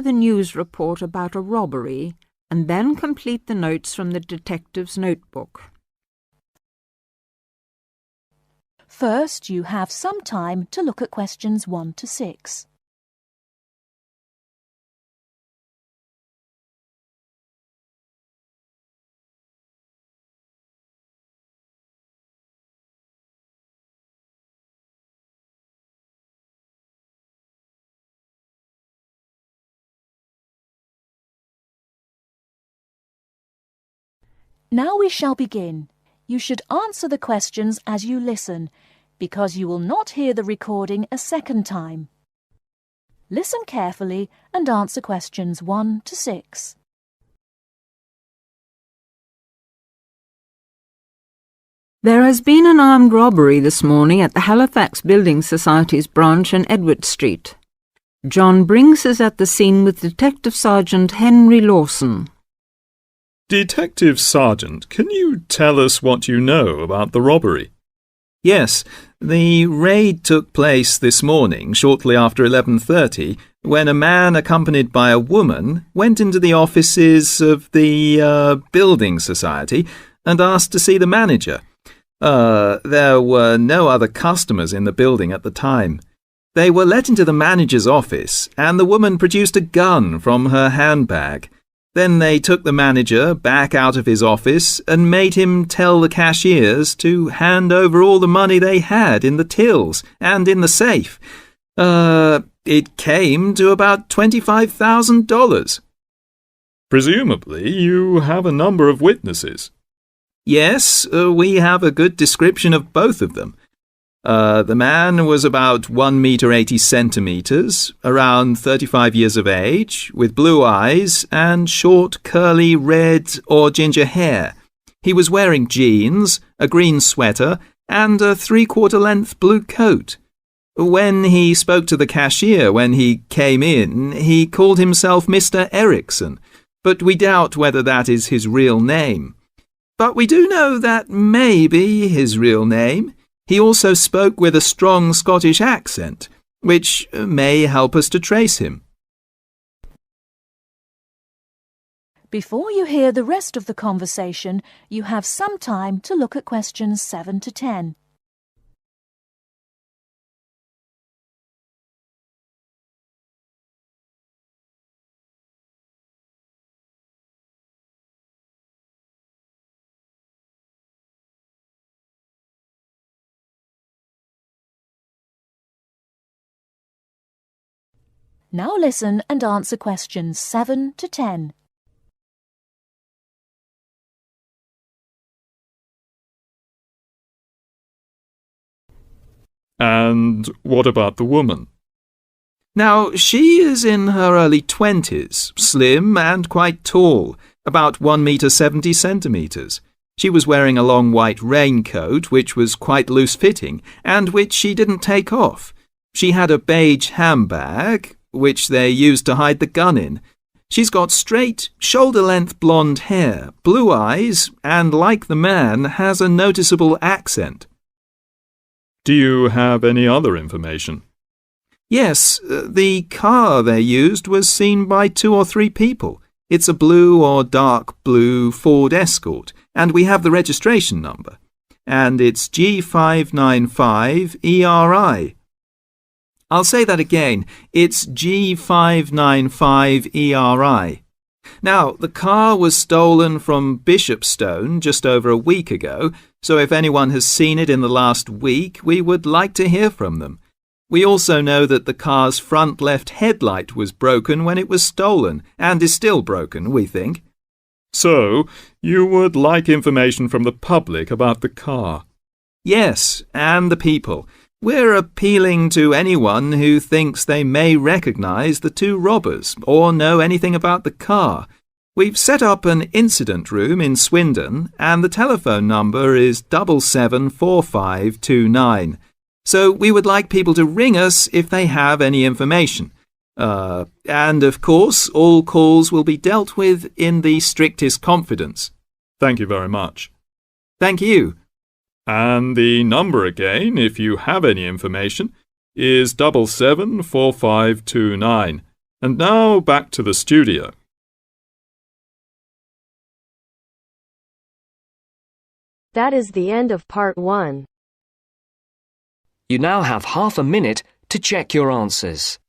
the news report about a robbery and then complete the notes from the detective's notebook. First, you have some time to look at questions 1 to 6. Now we shall begin. You should answer the questions as you listen, because you will not hear the recording a second time. Listen carefully and answer questions 1 to 6. There has been an armed robbery this morning at the Halifax Building Society's branch on Edward Street. John Brinks is at the scene with Detective Sergeant Henry Lawson. Detective Sergeant, can you tell us what you know about the robbery? Yes, the raid took place this morning shortly after 11:30 when a man accompanied by a woman went into the offices of the Building Society and asked to see the manager. There were no other customers in the building at the time. They were let into the manager's office and the woman produced a gun from her handbag. Then they took the manager back out of his office and made him tell the cashiers to hand over all the money they had in the tills and in the safe. It came to about $25,000. Presumably you have a number of witnesses. Yes, we have a good description of both of them. The man was about 1 meter 80 centimeters, around 35 years of age, with blue eyes and short curly red or ginger hair. He was wearing jeans, a green sweater, and a 3/4 length blue coat. When he spoke to the cashier when he came in, he called himself Mr. Erickson, but we doubt whether that is his real name. But we do know that may be his real name. He also spoke with a strong Scottish accent, which may help us to trace him. Before you hear the rest of the conversation, you have some time to look at questions 7 to 10. Now listen and answer questions 7 to 10. And what about the woman? Now, she is in her early 20s, slim and quite tall, about 1 meter 70 centimeters. She was wearing a long white raincoat, which was quite loose-fitting, and which she didn't take off. She had a beige handbag, which they used to hide the gun in. She's got straight, shoulder-length blonde hair, blue eyes, and like the man, has a noticeable accent. Do you have any other information? Yes, the car they used was seen by 2 or 3 people. It's a blue or dark blue Ford Escort, and we have the registration number. And it's G595ERI. I'll say that again. It's G595ERI. Now, the car was stolen from Bishopstone just over a week ago, so if anyone has seen it in the last week, we would like to hear from them. We also know that the car's front left headlight was broken when it was stolen, and is still broken, we think. So, you would like information from the public about the car? Yes, and the people. We're appealing to anyone who thinks they may recognise the 2 robbers or know anything about the car. We've set up an incident room in Swindon and the telephone number is 774529. So we would like people to ring us if they have any information. And of course, all calls will be dealt with in the strictest confidence. Thank you very much. Thank you. And the number again, if you have any information, is 774529. And now back to the studio. That is the end of part 1. You now have half a minute to check your answers.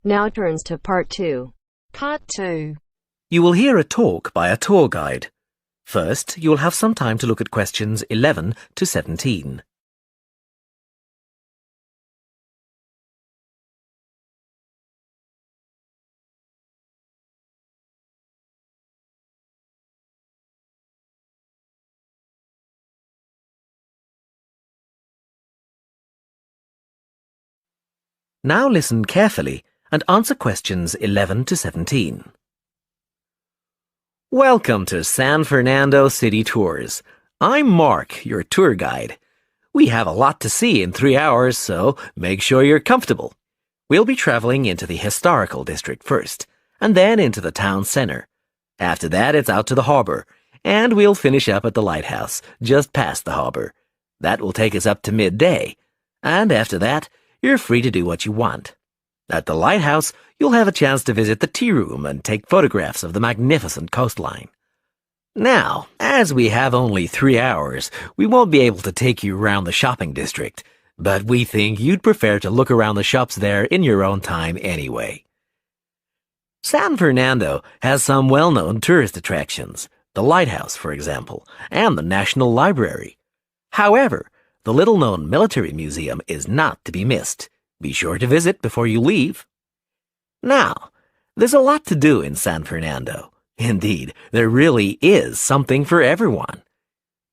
Now turns to part 2. Part 2. You will hear a talk by a tour guide. First, you will have some time to look at questions 11 to 17. Now listen carefully and answer questions 11 to 17. Welcome to San Fernando City Tours. I'm Mark, your tour guide. We have a lot to see in 3 hours, so make sure you're comfortable. We'll be traveling into the historical district first, and then into the town center. After that, it's out to the harbor, and we'll finish up at the lighthouse, just past the harbor. That will take us up to midday, and after that, you're free to do what you want. At the lighthouse, you'll have a chance to visit the tea room and take photographs of the magnificent coastline. Now, as we have only 3 hours, we won't be able to take you around the shopping district, but we think you'd prefer to look around the shops there in your own time anyway. San Fernando has some well-known tourist attractions, the lighthouse, for example, and the National Library. However, the little-known military museum is not to be missed. Be sure to visit before you leave. Now, there's a lot to do in San Fernando. Indeed, there really is something for everyone.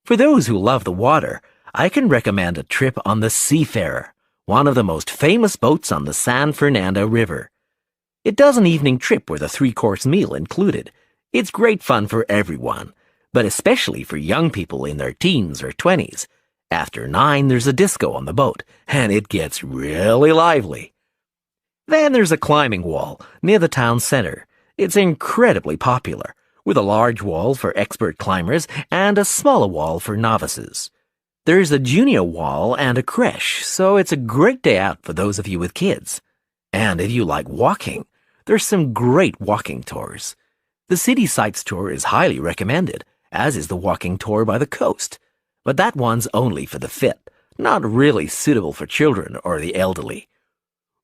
For those who love the water, I can recommend a trip on the Seafarer, one of the most famous boats on the San Fernando River. It does an evening trip with a 3-course meal included. It's great fun for everyone, but especially for young people in their teens or 20s. After 9, there's a disco on the boat, and it gets really lively. Then there's a climbing wall near the town center. It's incredibly popular, with a large wall for expert climbers and a smaller wall for novices. There's a junior wall and a creche, so it's a great day out for those of you with kids. And if you like walking, there's some great walking tours. The City Sights tour is highly recommended, as is the walking tour by the coast. But that one's only for the fit, not really suitable for children or the elderly.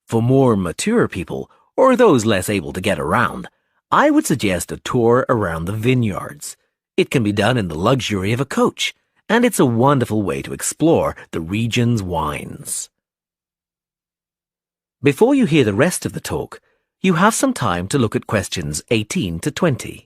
For more mature people, or those less able to get around, I would suggest a tour around the vineyards. It can be done in the luxury of a coach, and it's a wonderful way to explore the region's wines. Before you hear the rest of the talk, you have some time to look at questions 18 to 20.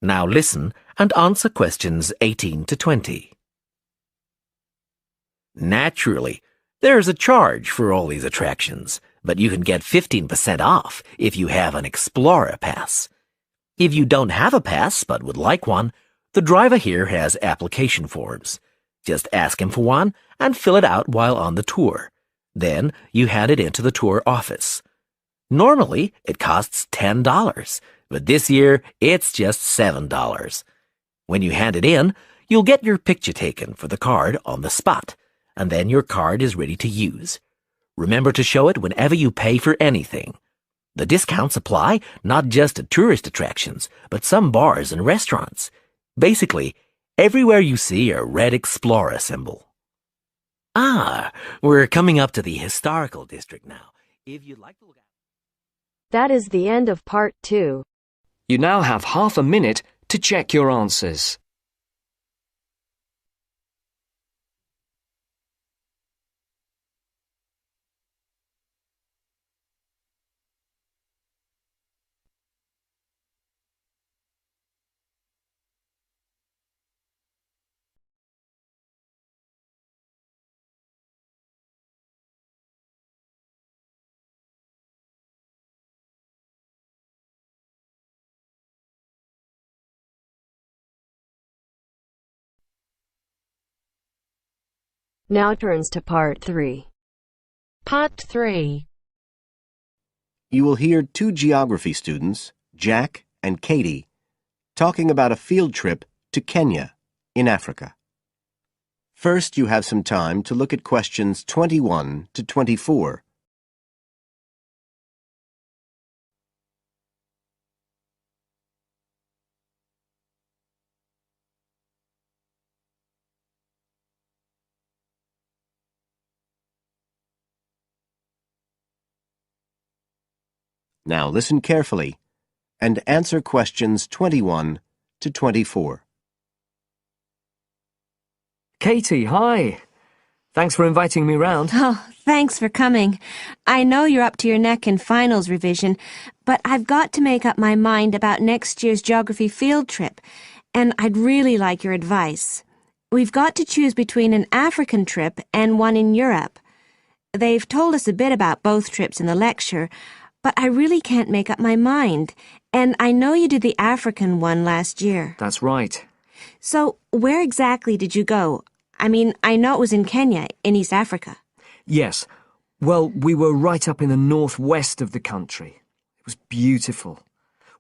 Now listen and answer questions 18 to 20. Naturally, there's a charge for all these attractions, but you can get 15% off if you have an Explorer Pass. If you don't have a pass but would like one, the driver here has application forms. Just ask him for one and fill it out while on the tour. Then you hand it into the tour office. Normally, it costs $10. But this year, it's just $7. When you hand it in, you'll get your picture taken for the card on the spot, and then your card is ready to use. Remember to show it whenever you pay for anything. The discounts apply not just to tourist attractions, but some bars and restaurants. Basically, everywhere you see a red Explorer symbol. We're coming up to the historical district now. If you'd like to look at That is the end of part 2. You now have half a minute to check your answers. Now turns to part 3. Part 3. You will hear two geography students, Jack and Katie, talking about a field trip to Kenya in Africa. First, you have some time to look at questions 21 to 24. Now listen carefully and answer questions 21 to 24. Katie, hi. Thanks for inviting me round. Oh, thanks for coming. I know you're up to your neck in finals revision, but I've got to make up my mind about next year's geography field trip, and I'd really like your advice. We've got to choose between an African trip and one in Europe. They've told us a bit about both trips in the lecture, but I really can't make up my mind, and I know you did the African one last year. That's right. So, where exactly did you go? I mean, I know it was in Kenya, in East Africa. Yes. Well, we were right up in the northwest of the country. It was beautiful.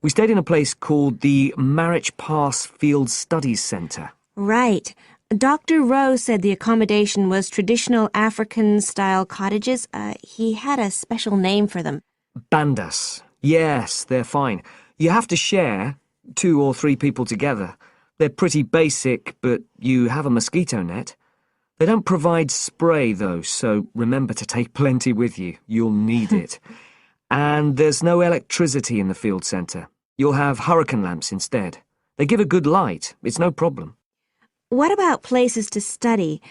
We stayed in a place called the Marich Pass Field Studies Centre. Right. Dr. Rowe said the accommodation was traditional African-style cottages. He had a special name for them. Bandas. Yes, they're fine. You have to share, 2 or 3 people together. They're pretty basic, but you have a mosquito net. They don't provide spray, though, so remember to take plenty with you. You'll need it. And there's no electricity in the field centre. You'll have hurricane lamps instead. They give a good light. It's no problem. What about places to study?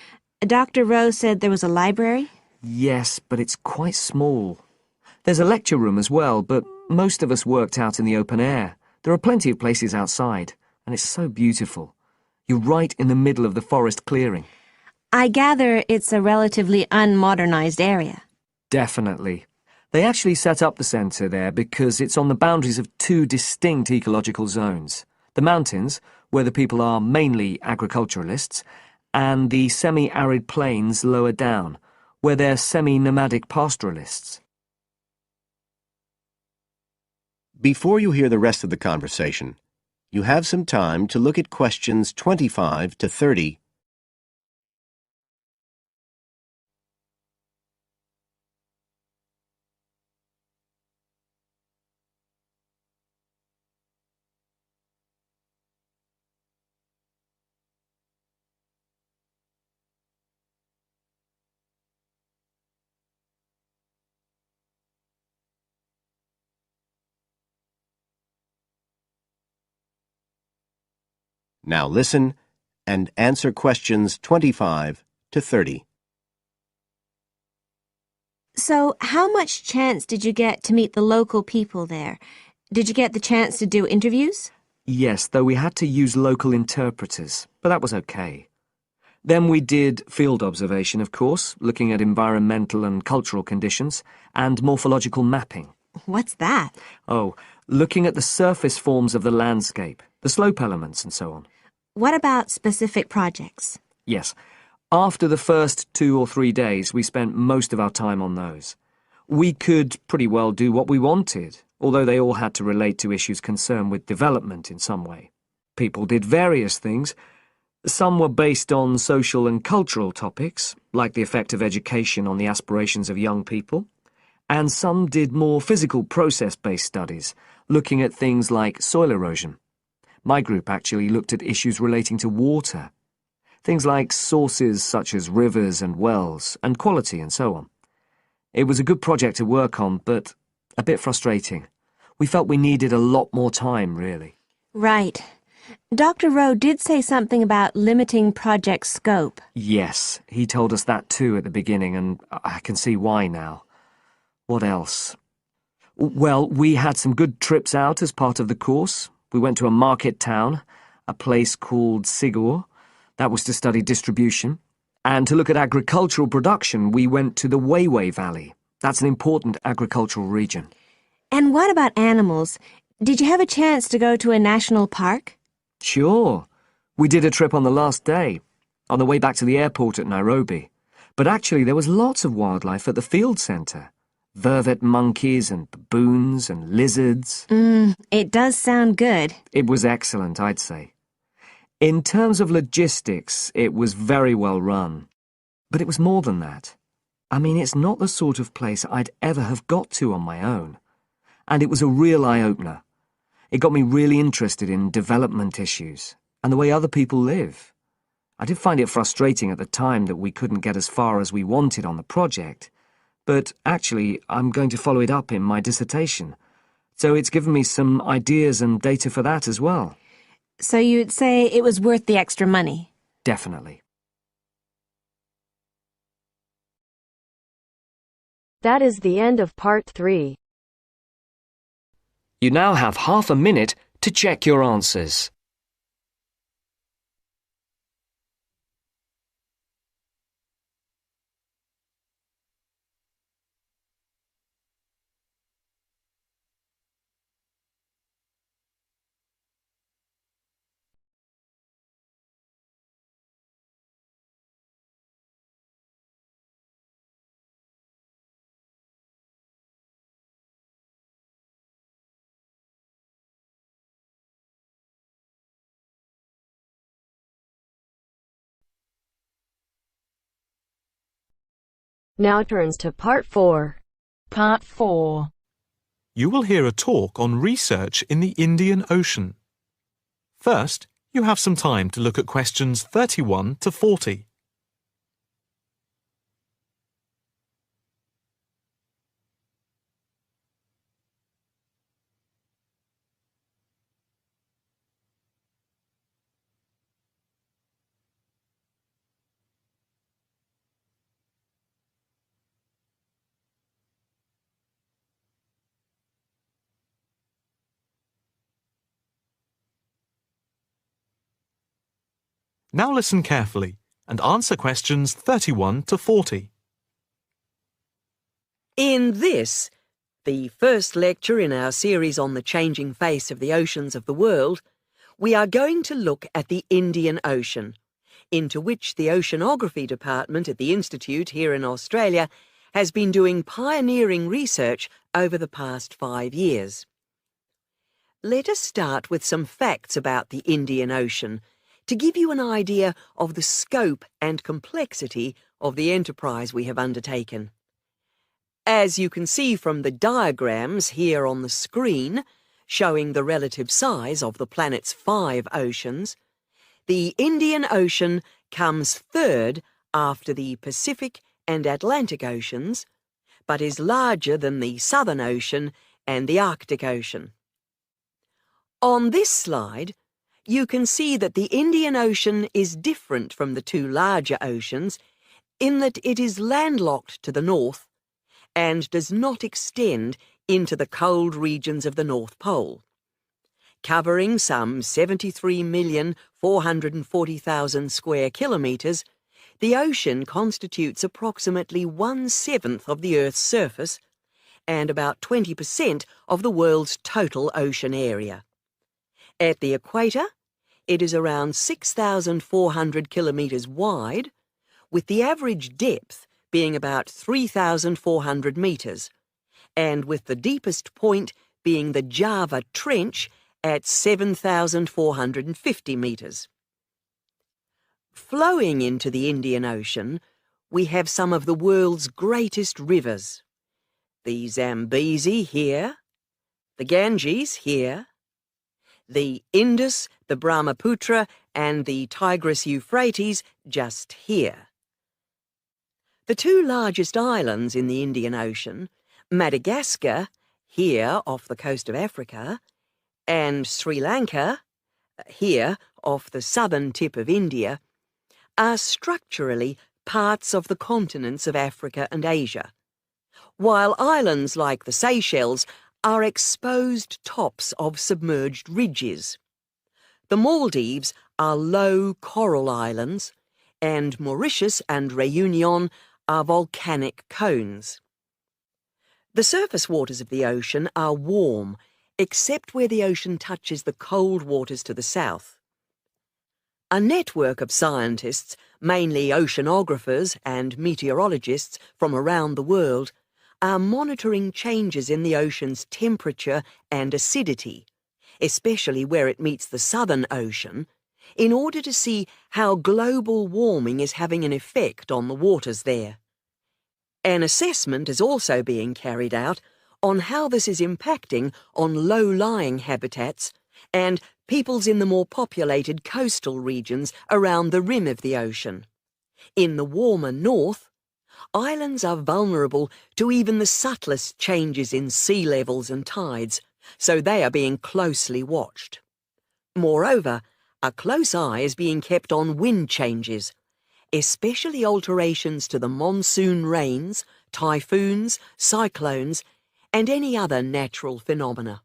Dr. Rowe said there was a library? Yes, but it's quite small. There's a lecture room as well, but most of us worked out in the open air. There are plenty of places outside, and it's so beautiful. You're right in the middle of the forest clearing. I gather it's a relatively unmodernized area. Definitely. They actually set up the centre there because it's on the boundaries of 2 distinct ecological zones. The mountains, where the people are mainly agriculturalists, and the semi-arid plains lower down, where they're semi-nomadic pastoralists. Before you hear the rest of the conversation, you have some time to look at questions 25 to 30. Now listen and answer questions 25 to 30. So, how much chance did you get to meet the local people there? Did you get the chance to do interviews? Yes, though we had to use local interpreters, but that was okay. Then we did field observation, of course, looking at environmental and cultural conditions, and morphological mapping. What's that? Oh, looking at the surface forms of the landscape, the slope elements and so on. What about specific projects? Yes. After the first 2 or 3 days, we spent most of our time on those. We could pretty well do what we wanted, although they all had to relate to issues concerned with development in some way. People did various things. Some were based on social and cultural topics, like the effect of education on the aspirations of young people, and some did more physical process-based studies, looking at things like soil erosion. My group actually looked at issues relating to water, things like sources such as rivers and wells, and quality and so on. It was a good project to work on, but A bit frustrating. We felt we needed a lot more time, really. Right. Dr. Rowe did say something about limiting project scope. Yes, he told us that too at the beginning, and I can see why now. What else? Well, we had some good trips out as part of the course. We went to a market town, a place called Sigur. That was to study distribution. And to look at agricultural production, we went to the Weiwei Valley. That's an important agricultural region. And what about animals? Did you have a chance to go to a national park? Sure. We did a trip on the last day, on the way back to the airport at Nairobi. But actually, there was lots of wildlife at the field centre. Vervet monkeys and baboons and lizards. It does sound good. It was excellent, I'd say. In terms of logistics, it was very well run. But it was more than that. I mean, it's not the sort of place I'd ever have got to on my own. And it was a real eye-opener. It got me really interested in development issues and the way other people live. I did find it frustrating at the time that we couldn't get as far as we wanted on the project, but actually I'm going to follow it up in my dissertation, so it's given me some ideas and data for that as well. So you'd say it was worth the extra money? Definitely. That is the end of part 3. You now have half a minute to check your answers. Now turns to part 4. Part 4. You will hear a talk on research in the Indian Ocean. First, you have some time to look at questions 31 to 40. Now listen carefully and answer questions 31 to 40. In this, the first lecture in our series on the changing face of the oceans of the world, we are going to look at the Indian Ocean, into which the Oceanography Department at the Institute here in Australia has been doing pioneering research over the past 5 years. Let us start with some facts about the Indian Ocean, to give you an idea of the scope and complexity of the enterprise we have undertaken. As you can see from the diagrams here on the screen, showing the relative size of the planet's 5 oceans, the Indian Ocean comes third after the Pacific and Atlantic Oceans, but is larger than the Southern Ocean and the Arctic Ocean. On this slide, you can see that the Indian Ocean is different from the 2 larger oceans in that it is landlocked to the north and does not extend into the cold regions of the North Pole. Covering some 73,440,000 square kilometres, the ocean constitutes approximately 1/7 of the Earth's surface and about 20% of the world's total ocean area. At the equator, it is around 6,400 kilometres wide, with the average depth being about 3,400 metres, and with the deepest point being the Java Trench at 7,450 metres. Flowing into the Indian Ocean, we have some of the world's greatest rivers. The Zambezi here, the Ganges here, the Indus, the Brahmaputra, and the Tigris-Euphrates just here. The 2 largest islands in the Indian Ocean, Madagascar, here off the coast of Africa, and Sri Lanka, here off the southern tip of India, are structurally parts of the continents of Africa and Asia, while islands like the Seychelles are exposed tops of submerged ridges. The Maldives are low coral islands, and Mauritius and Réunion are volcanic cones. The surface waters of the ocean are warm, except where the ocean touches the cold waters to the south. A network of scientists, mainly oceanographers and meteorologists from around the world, are monitoring changes in the ocean's temperature and acidity, especially where it meets the Southern Ocean, in order to see how global warming is having an effect on the waters there. An assessment is also being carried out on how this is impacting on low-lying habitats and peoples in the more populated coastal regions around the rim of the ocean. In the warmer north, islands are vulnerable to even the subtlest changes in sea levels and tides, so they are being closely watched. Moreover, a close eye is being kept on wind changes, especially alterations to the monsoon rains, typhoons, cyclones, and any other natural phenomena.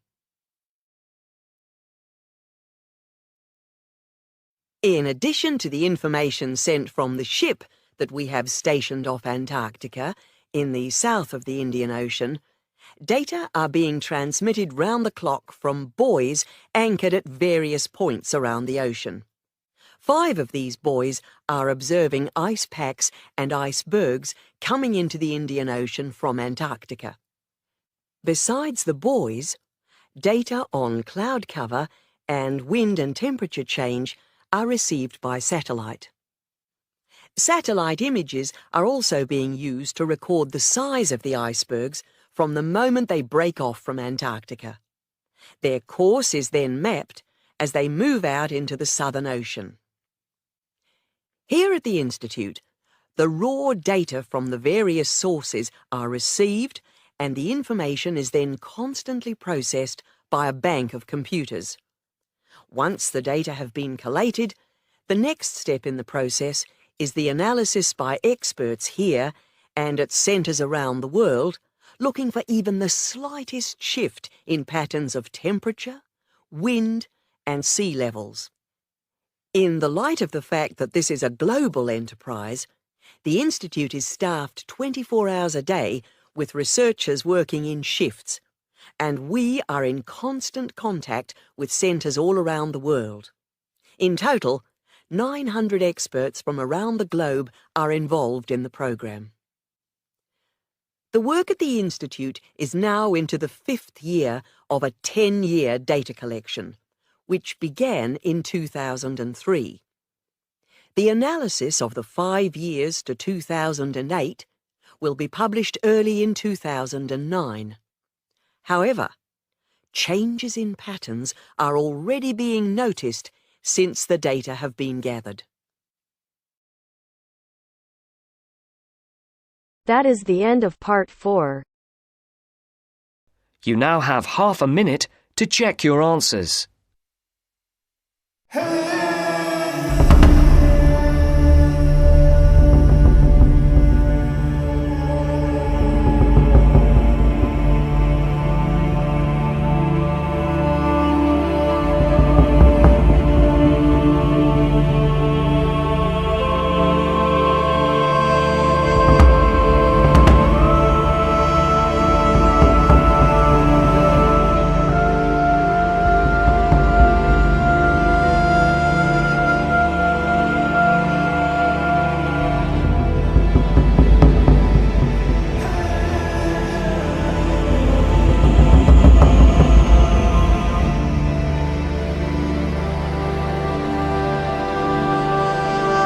In addition to the information sent from the ship that we have stationed off Antarctica, in the south of the Indian Ocean, data are being transmitted round the clock from buoys anchored at various points around the ocean. 5 of these buoys are observing ice packs and icebergs coming into the Indian Ocean from Antarctica. Besides the buoys, data on cloud cover and wind and temperature change are received by satellite. Satellite images are also being used to record the size of the icebergs from the moment they break off from Antarctica. Their course is then mapped as they move out into the Southern Ocean. Here at the Institute, the raw data from the various sources are received and the information is then constantly processed by a bank of computers. Once the data have been collated, the next step in the process is the analysis by experts here and at centres around the world, looking for even the slightest shift in patterns of temperature, wind, and sea levels. In the light of the fact that this is a global enterprise, the Institute is staffed 24 hours a day with researchers working in shifts, and we are in constant contact with centres all around the world. In total, 900 experts from around the globe are involved in the programme. The work at the Institute is now into the 5th year of a 10-year data collection, which began in 2003. The analysis of the 5 years to 2008 will be published early in 2009. However, changes in patterns are already being noticed since the data have been gathered. That is the end of part 4. You now have half a minute to check your answers. Hey!